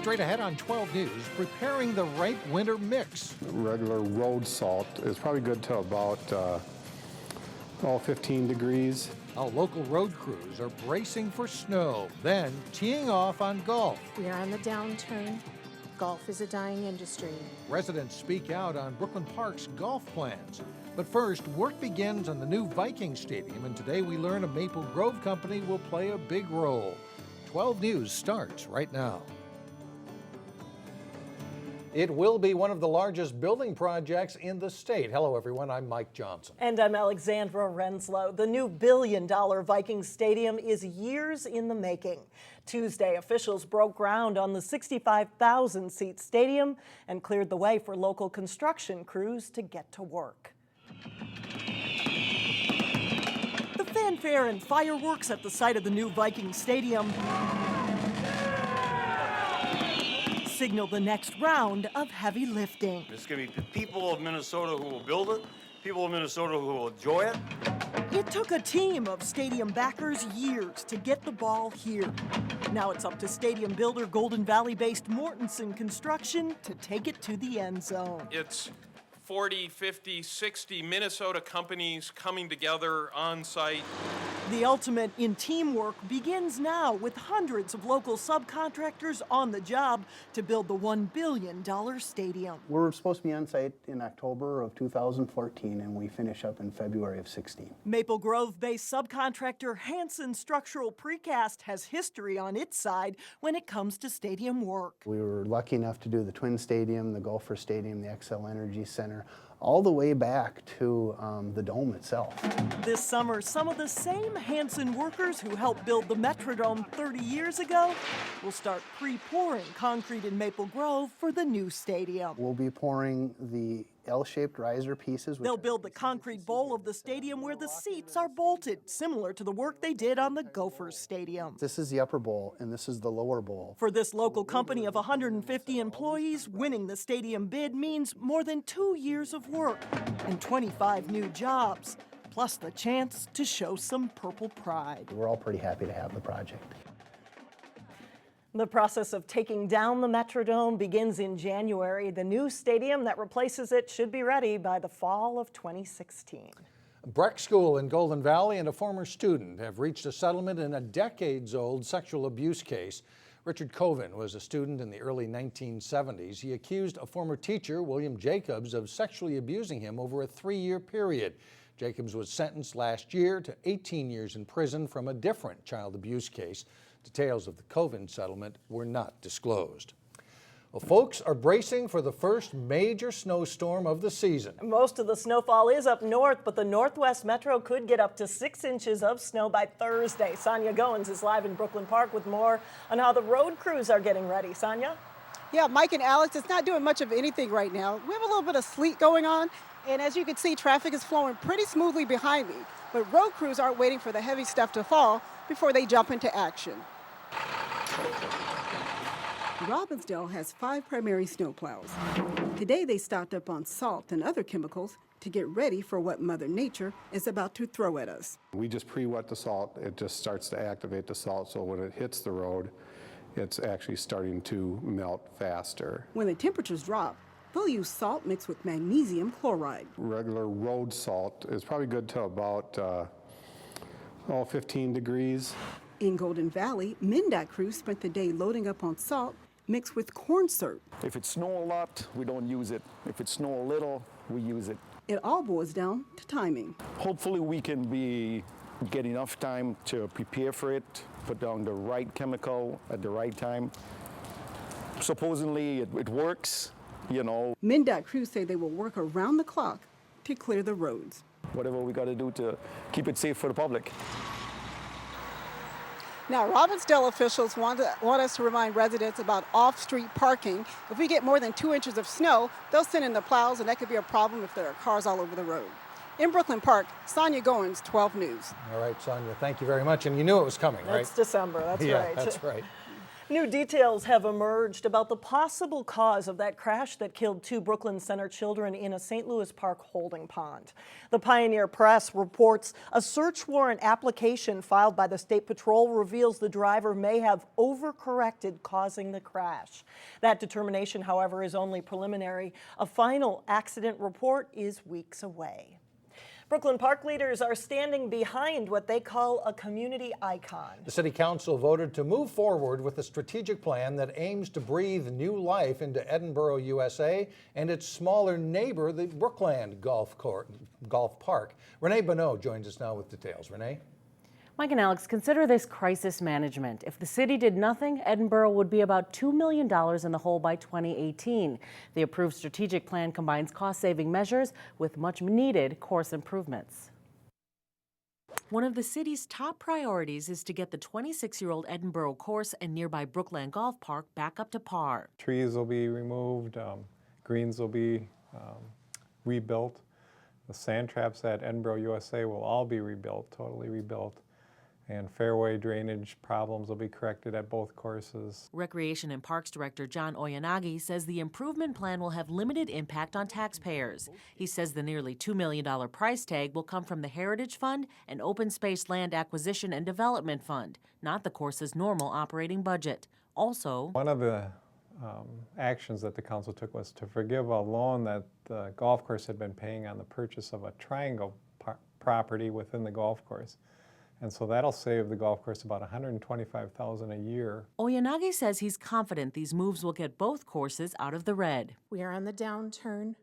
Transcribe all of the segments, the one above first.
Straight ahead on 12 News, preparing the right winter mix. Regular road salt is probably good till about 15 degrees. How local road crews are bracing for snow, then teeing off on golf. We are on the downturn. Golf is a dying industry. Residents speak out on Brooklyn Park's golf plans. But first, work begins on the new Vikings stadium, and today we learn a Maple Grove company will play a big role. 12 News starts right now. It will be one of the largest building projects in the state. Hello, everyone. I'm Mike Johnson. And I'm Alexandra Renslow. The new billion-dollar Vikings stadium is years in the making. Tuesday, officials broke ground on the 65,000-seat stadium and cleared the way for local construction crews to get to work. The fanfare and fireworks at the site of the new Vikings stadium signal the next round of heavy lifting. It's going to be the people of Minnesota who will build it, people of Minnesota who will enjoy it. It took a team of stadium backers years to get the ball here. Now it's up to stadium builder Golden Valley-based Mortensen Construction to take it to the end zone. It's 40, 50, 60 Minnesota companies coming together on site. The ultimate in teamwork begins now with hundreds of local subcontractors on the job to build the $1 billion stadium. We're supposed to be on site in October of 2014, and we finish up in February of 16. Maple Grove-based subcontractor Hanson Structural Precast has history on its side when it comes to stadium work. We were lucky enough to do the Twin Stadium, the Gopher Stadium, the XL Energy Center, all the way back to the dome itself. This summer, some of the same Hanson workers who helped build the Metrodome 30 years ago will start pre-pouring concrete in Maple Grove for the new stadium. We'll be pouring the L-shaped riser pieces. They'll build the concrete bowl of the stadium where the seats are bolted, similar to the work they did on the Gophers Stadium. This is the upper bowl, and this is the lower bowl. For this local company of 150 employees, winning the stadium bid means more than 2 years of work and 25 new jobs, plus the chance to show some purple pride. We're all pretty happy to have the project. The process of taking down the Metrodome begins in January. The new stadium that replaces it should be ready by the fall of 2016. Breck School in Golden Valley and a former student have reached a settlement in a decades-old sexual abuse case. Richard Covin was a student in the early 1970s. He accused a former teacher, William Jacobs, of sexually abusing him over a 3-year period. Jacobs was sentenced last year to 18 years in prison from a different child abuse case. Details of the Covin settlement were not disclosed. Well, folks are bracing for the first major snowstorm of the season. Most of the snowfall is up north, but the Northwest Metro could get up to 6 inches of snow by Thursday. Sonia Goins is live in Brooklyn Park with more on how the road crews are getting ready. Sonia? Yeah, Mike and Alex, it's not doing much of anything right now. We have a little bit of sleet going on, and as you can see, traffic is flowing pretty smoothly behind me. But road crews aren't waiting for the heavy stuff to fall before they jump into action. Robbinsdale has 5 primary snowplows. Today they stocked up on salt and other chemicals to get ready for what Mother Nature is about to throw at us. We just pre-wet the salt. It just starts to activate the salt, so when it hits the road, it's actually starting to melt faster. When the temperatures drop, they'll use salt mixed with magnesium chloride. Regular road salt is probably good till about 15 degrees. In Golden Valley, MnDOT crews spent the day loading up on salt mixed with corn syrup. If it snows a lot, we don't use it. If it snows a little, we use it. It all boils down to timing. Hopefully we can get enough time to prepare for it, put down the right chemical at the right time. Supposedly it works, you know. MnDOT crews say they will work around the clock to clear the roads. Whatever we got to do to keep it safe for the public. Now, Robbinsdale officials want us to remind residents about off-street parking. If we get more than 2 inches of snow, they'll send in the plows, and that could be a problem if there are cars all over the road. In Brooklyn Park, Sonia Goins, 12 News. All right, Sonia, thank you very much. And you knew it was coming, right? It's December, that's yeah, right. That's right. New details have emerged about the possible cause of that crash that killed 2 Brooklyn Center children in a St. Louis Park holding pond. The Pioneer Press reports a search warrant application filed by the State Patrol reveals the driver may have overcorrected, causing the crash. That determination, however, is only preliminary. A final accident report is weeks away. Brooklyn Park leaders are standing behind what they call a community icon. The City Council voted to move forward with a strategic plan that aims to breathe new life into Edinburgh, USA, and its smaller neighbor, the Brookland Golf Park. Renee Bonneau joins us now with details. Renee? Mike and Alex, consider this crisis management. If the city did nothing, Edinburgh would be about $2 million in the hole by 2018. The approved strategic plan combines cost-saving measures with much-needed course improvements. One of the city's top priorities is to get the 26-year-old Edinburgh course and nearby Brookland Golf Park back up to par. Trees will be removed, greens will be rebuilt. The sand traps at Edinburgh, USA will all be rebuilt, totally rebuilt. And fairway drainage problems will be corrected at both courses. Recreation and Parks Director John Oyanagi says the improvement plan will have limited impact on taxpayers. He says the nearly $2 million price tag will come from the Heritage Fund and Open Space Land Acquisition and Development Fund, not the course's normal operating budget. Also, one of the actions that the council took was to forgive a loan that the golf course had been paying on the purchase of a triangle property within the golf course. And so that'll save the golf course about $125,000 a year. Oyanagi says he's confident these moves will get both courses out of the red. We are on the downturn.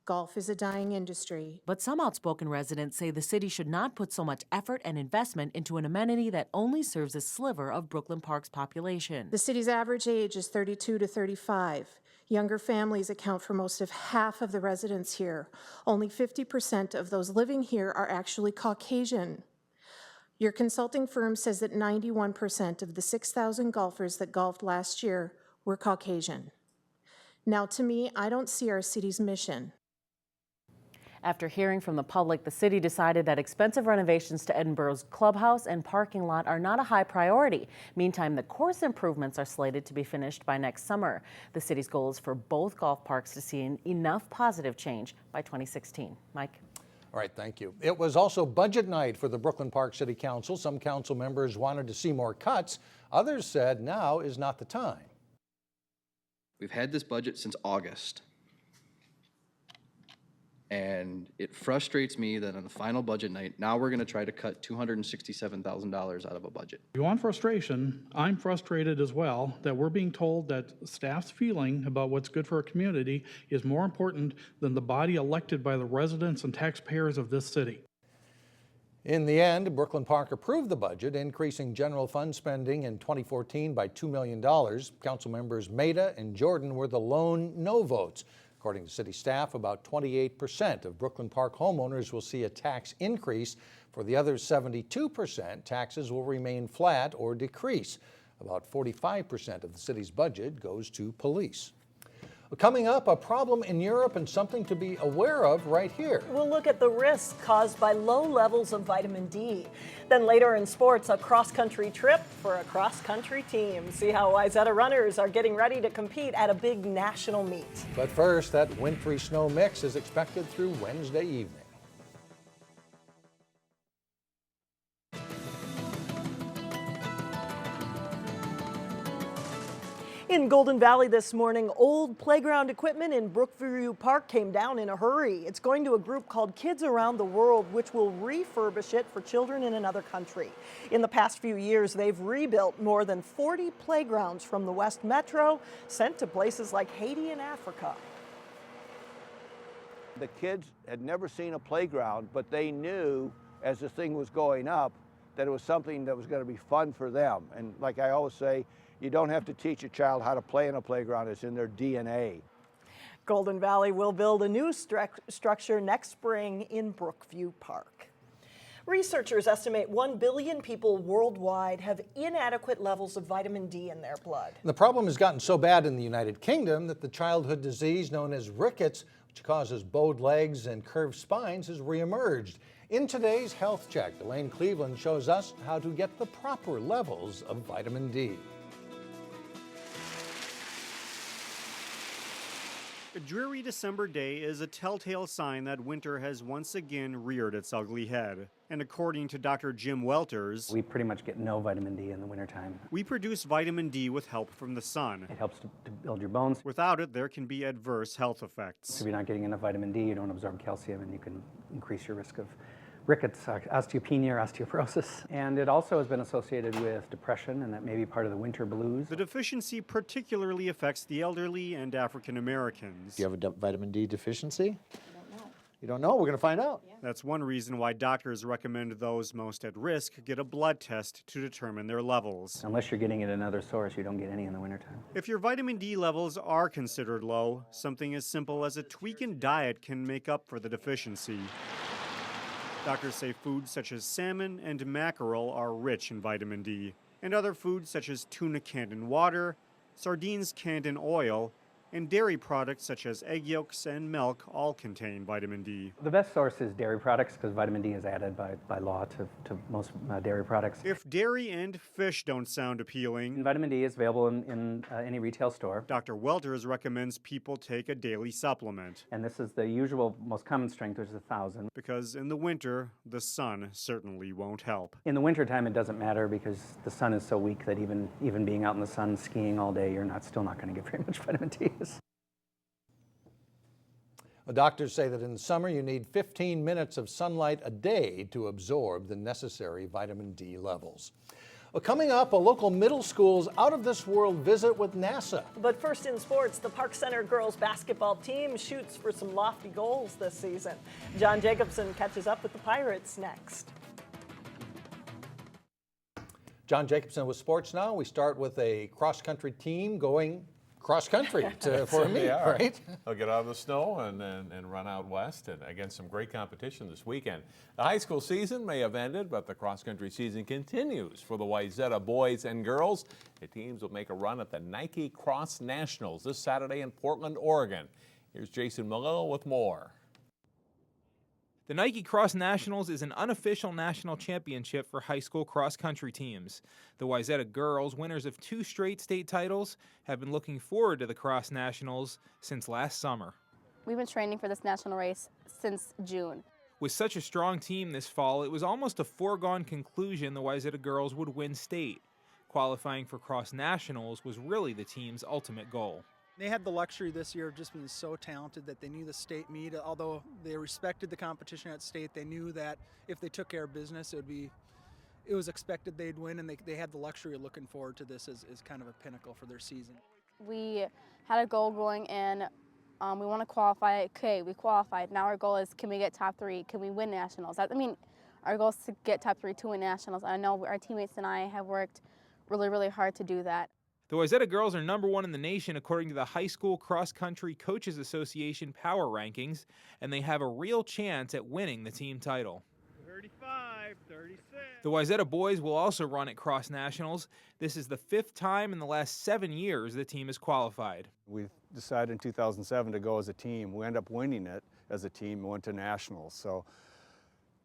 Golf is a dying industry. But some outspoken residents say the city should not put so much effort and investment into an amenity that only serves a sliver of Brooklyn Park's population. The city's average age is 32 to 35. Younger families account for most of half of the residents here. Only 50% of those living here are actually Caucasian. Your consulting firm says that 91% of the 6,000 golfers that golfed last year were Caucasian. Now, to me, I don't see our city's mission. After hearing from the public, the city decided that expensive renovations to Edinburgh's clubhouse and parking lot are not a high priority. Meantime, the course improvements are slated to be finished by next summer. The city's goal is for both golf parks to see enough positive change by 2016. Mike? All right, thank you. It was also budget night for the Brooklyn Park City Council. Some council members wanted to see more cuts. Others said now is not the time. We've had this budget since August. And it frustrates me that on the final budget night, now we're going to try to cut $267,000 out of a budget. Beyond frustration, I'm frustrated as well that we're being told that staff's feeling about what's good for our community is more important than the body elected by the residents and taxpayers of this city. In the end, Brooklyn Park approved the budget, increasing general fund spending in 2014 by $2 million. Council members Maida and Jordan were the lone no votes. According to city staff, about 28% of Brooklyn Park homeowners will see a tax increase. For the other 72%, taxes will remain flat or decrease. About 45% of the city's budget goes to police. Coming up, a problem in Europe and something to be aware of right here. We'll look at the risks caused by low levels of vitamin D. Then later in sports, a cross-country trip for a cross-country team. See how Wayzata runners are getting ready to compete at a big national meet. But first, that wintry snow mix is expected through Wednesday evening. In Golden Valley this morning, old playground equipment in Brookview Park came down in a hurry. It's going to a group called Kids Around the World, which will refurbish it for children in another country. In the past few years, they've rebuilt more than 40 playgrounds from the West Metro, sent to places like Haiti and Africa. The kids had never seen a playground, but they knew as this thing was going up that it was something that was going to be fun for them. And like I always say, you don't have to teach a child how to play in a playground. It's in their DNA. Golden Valley will build a new structure next spring in Brookview Park. Researchers estimate 1 billion people worldwide have inadequate levels of vitamin D in their blood. The problem has gotten so bad in the United Kingdom that the childhood disease known as rickets, which causes bowed legs and curved spines, has reemerged. In today's Health Check, Elaine Cleveland shows us how to get the proper levels of vitamin D. A dreary December day is a telltale sign that winter has once again reared its ugly head. And according to Dr. Jim Welters, we pretty much get no vitamin D in the wintertime. We produce vitamin D with help from the sun. It helps to build your bones. Without it, there can be adverse health effects. If you're not getting enough vitamin D, you don't absorb calcium, and you can increase your risk of rickets, osteopenia, or osteoporosis. And it also has been associated with depression, and that may be part of the winter blues. The deficiency particularly affects the elderly and African Americans. Do you have a vitamin D deficiency? You don't know? We're going to find out. Yeah. That's one reason why doctors recommend those most at risk get a blood test to determine their levels. Unless you're getting it in another source, you don't get any in the wintertime. If your vitamin D levels are considered low, something as simple as a tweak in diet can make up for the deficiency. Doctors say foods such as salmon and mackerel are rich in vitamin D, and other foods such as tuna canned in water, sardines canned in oil, and dairy products such as egg yolks and milk all contain vitamin D. The best source is dairy products because vitamin D is added by law to most dairy products. If dairy and fish don't sound appealing, and vitamin D is available in any retail store. Dr. Welters recommends people take a daily supplement. And this is the usual, most common strength, which is 1,000. Because in the winter, the sun certainly won't help. In the wintertime, it doesn't matter because the sun is so weak that even being out in the sun skiing all day, you're still not going to get very much vitamin D. The doctors say that in the summer you need 15 minutes of sunlight a day to absorb the necessary vitamin D levels. Well, coming up, a local middle school's out-of-this-world visit with NASA. But first in sports, the Park Center girls basketball team shoots for some lofty goals this season. John Jacobson catches up with the Pirates next. John Jacobson with sports now. We start with a cross-country team going cross-country for a meet, right? They'll get out of the snow and run out west, and against some great competition this weekend. The high school season may have ended, but the cross-country season continues for the Wayzata boys and girls. The teams will make a run at the Nike Cross Nationals this Saturday in Portland, Oregon. Here's Jason Malillo with more. The Nike Cross Nationals is an unofficial national championship for high school cross-country teams. The Wayzata girls, winners of 2 straight state titles, have been looking forward to the Cross Nationals since last summer. We've been training for this national race since June. With such a strong team this fall, it was almost a foregone conclusion the Wayzata girls would win state. Qualifying for Cross Nationals was really the team's ultimate goal. They had the luxury this year of just being so talented that they knew the state meet. Although they respected the competition at state, they knew that if they took care of business, it was expected they'd win, and they had the luxury of looking forward to this as kind of a pinnacle for their season. We had a goal going in. We want to qualify. Okay, we qualified. Now our goal is, can we get top 3? Can we win nationals? I mean, our goal is to get top 3 to win nationals. I know our teammates and I have worked really, really hard to do that. The Wayzata girls are #1 in the nation according to the High School Cross Country Coaches Association Power Rankings, and they have a real chance at winning the team title. 35, 36. The Wayzata boys will also run at Cross Nationals. This is the 5th time in the last 7 years the team has qualified. We decided in 2007 to go as a team. We ended up winning it as a team and went to nationals. So,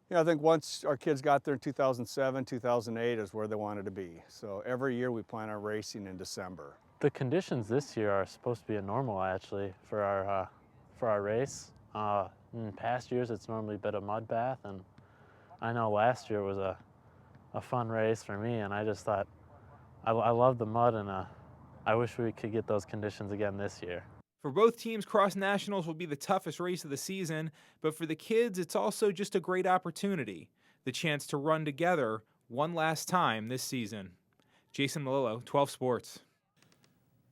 I think once our kids got there in 2007, 2008 is where they wanted to be. So every year we plan on racing in December. The conditions this year are supposed to be normal actually for our race. In past years it's normally been a mud bath, and I know last year was a fun race for me, and I just thought I love the mud, and I wish we could get those conditions again this year. For both teams, Cross Nationals will be the toughest race of the season, but for the kids, it's also just a great opportunity, the chance to run together one last time this season. Jason Malillo, 12 Sports.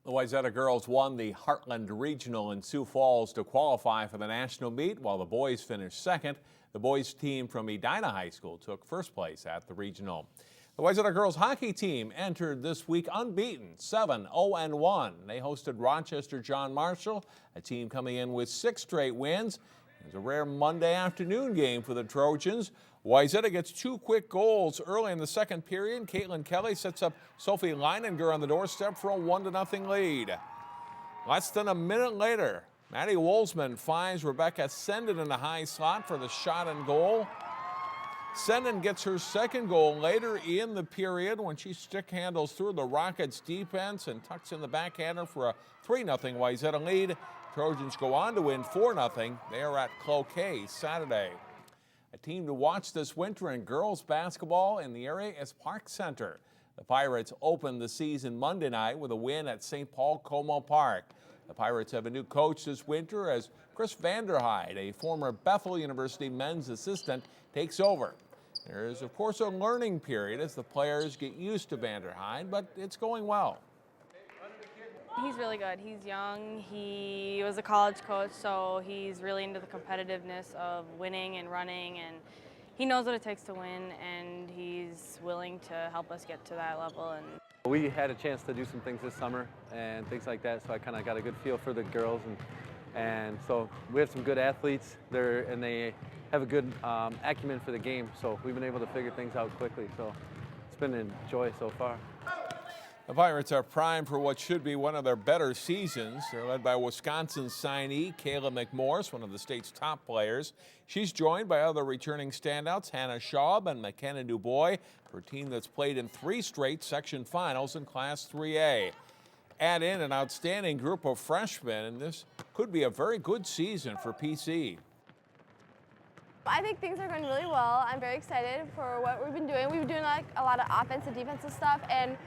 The Wayzata girls won the Heartland Regional in Sioux Falls to qualify for the national meet, while the boys finished second. The boys team from Edina High School took first place at the regional. The Wayzata girls hockey team entered this week unbeaten, 7-0-1. They hosted Rochester John Marshall, a team coming in with 6 straight wins. It was a rare Monday afternoon game for the Trojans. Wayzata gets 2 quick goals early in the second period. Caitlin Kelly sets up Sophie Leininger on the doorstep for a 1-0 lead. Less than a minute later, Maddie Wolzman finds Rebecca Senden in the high slot for the shot and goal. Senden gets her second goal later in the period when she stick handles through the Rockets defense and tucks in the backhander for a 3-0 Wayzata lead. Trojans go on to win 4-0. They are at Cloquet Saturday. A team to watch this winter in girls basketball in the area is Park Center. The Pirates opened the season Monday night with a win at St. Paul Como Park. The Pirates have a new coach this winter as Chris Vanderhyde, a former Bethel University men's assistant, takes over. There is, of course, a learning period as the players get used to Vanderhyde, but it's going well. He's really good. He's young. He was a college coach, so he's really into the competitiveness of winning and running, and he knows what it takes to win, and he's willing to help us get to that level. And we had a chance to do some things this summer and things like that, so I kind of got a good feel for the girls, and so we have some good athletes there, and they have a good acumen for the game, so we've been able to figure things out quickly, so it's been a joy so far. The Pirates are primed for what should be one of their better seasons. They're led by Wisconsin signee Kayla McMorris, one of the state's top players. She's joined by other returning standouts, Hannah Schaub and McKenna Dubois, for a team that's played in 3 straight section finals in Class 3A. Add in an outstanding group of freshmen, and this could be a very good season for PC. I think things are going really well. I'm very excited for what we've been doing. We've been doing like a lot of offensive, defensive stuff, and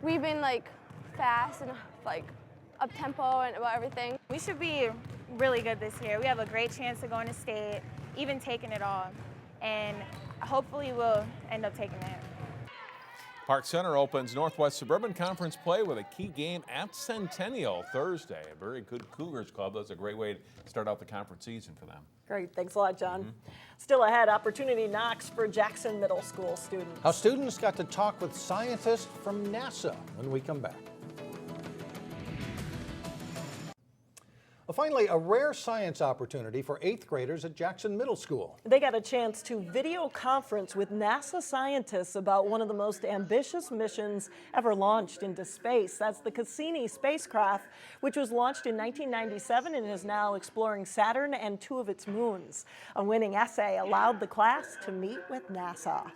we've been like fast and like up tempo and about everything. We should be really good this year. We have a great chance of going to state, even taking it all, and hopefully we'll end up taking it. Park Center opens Northwest Suburban Conference play with a key game at Centennial Thursday. A very good Cougars club. That's a great way to start out the conference season for them. Great, thanks a lot, John. Still ahead, opportunity knocks for Jackson Middle School students. How students got to talk with scientists from NASA when we come back. Well, finally, a rare science opportunity for 8th graders at Jackson Middle School. They got a chance to video conference with NASA scientists about one of the most ambitious missions ever launched into space. That's the Cassini spacecraft, which was launched in 1997 and is now exploring Saturn and 2 of its moons. A winning essay allowed the class to meet with NASA.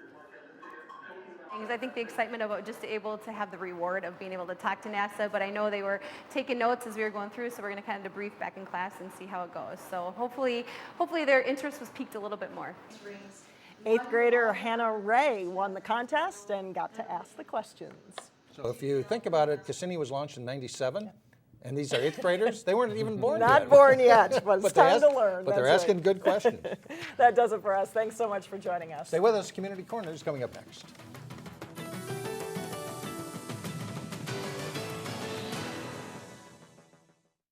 I think the excitement about just able to have the reward of being able to talk to NASA, but I know they were taking notes as we were going through, so we're going to kind of debrief back in class and see how it goes. So hopefully their interest was piqued a little bit more. 8th grader Hannah Ray won the contest and got to ask the questions. So if you think about it, Cassini was launched in '97, and these are 8th graders. They weren't even born yet. Not born yet, but it's time to learn. But they're asking good questions. That does it for us. Thanks so much for joining us. Stay with us. Community Corner is coming up next.